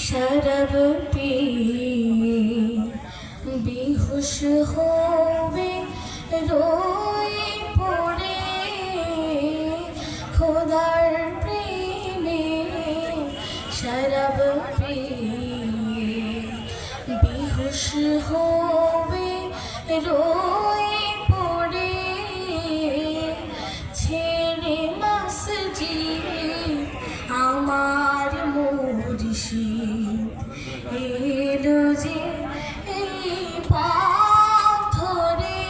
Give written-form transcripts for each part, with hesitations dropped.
शराब पिए बेहोश होवे रोए पड़े खुदार प्रेमे शराब पिए बेहोश होवे रोए पड़े छेड़े मस्जिद आमार मुर्शिद एलो जे पथ धरे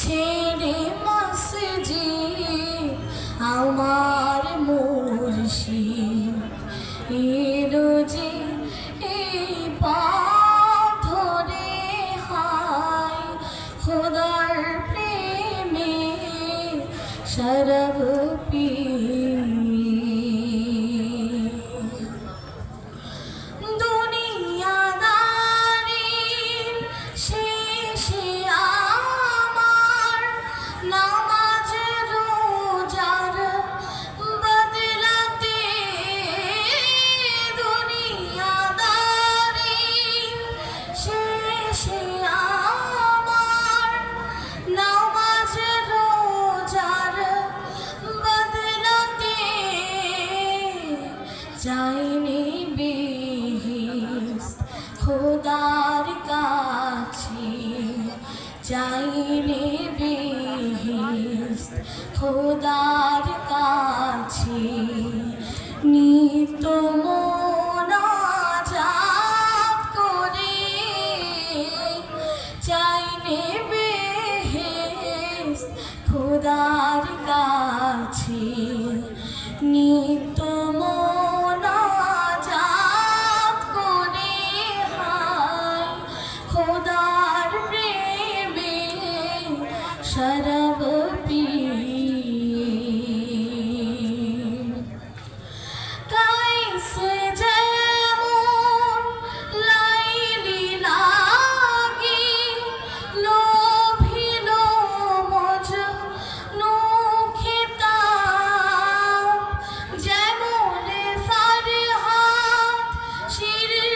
छेड़े मस्जिद आमार मुर्शिद एलो जे पथ धरे हाय खुदार प्रेमे शराब पिए जाइने बेहिस खुदार काछे जाइने बेहिस खुदार काछे नित्य मोनाजात करे जाइने बेहिस खुदार काछे नित्य खुदार प्रेमे शराब पिए कैसे जेमन लाइली लागी लोभिल मजनू खिताब जेमन फरहाद शिरिर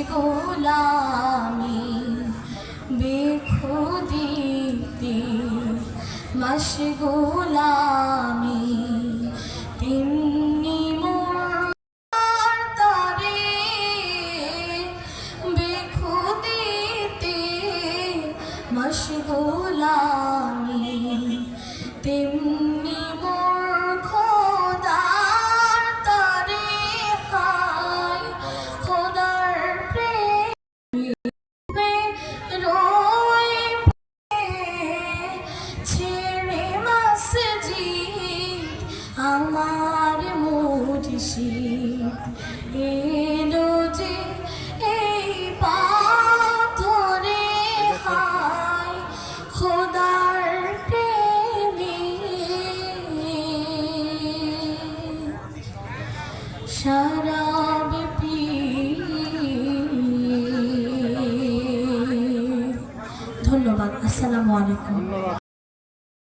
मशगुलामी बेखुदीती मशगुलामी तिन्नी मोर तारे बेखुदीती मशगुलामी तिन्नी मोर खुदार तारे हाय खुदार আমার মুর্শিদ এলো যে এই পথ ধরে হায় খোদার প্রেমে শরাব পিয়ে। ধন্যবাদ। আসসালামু আলাইকুম।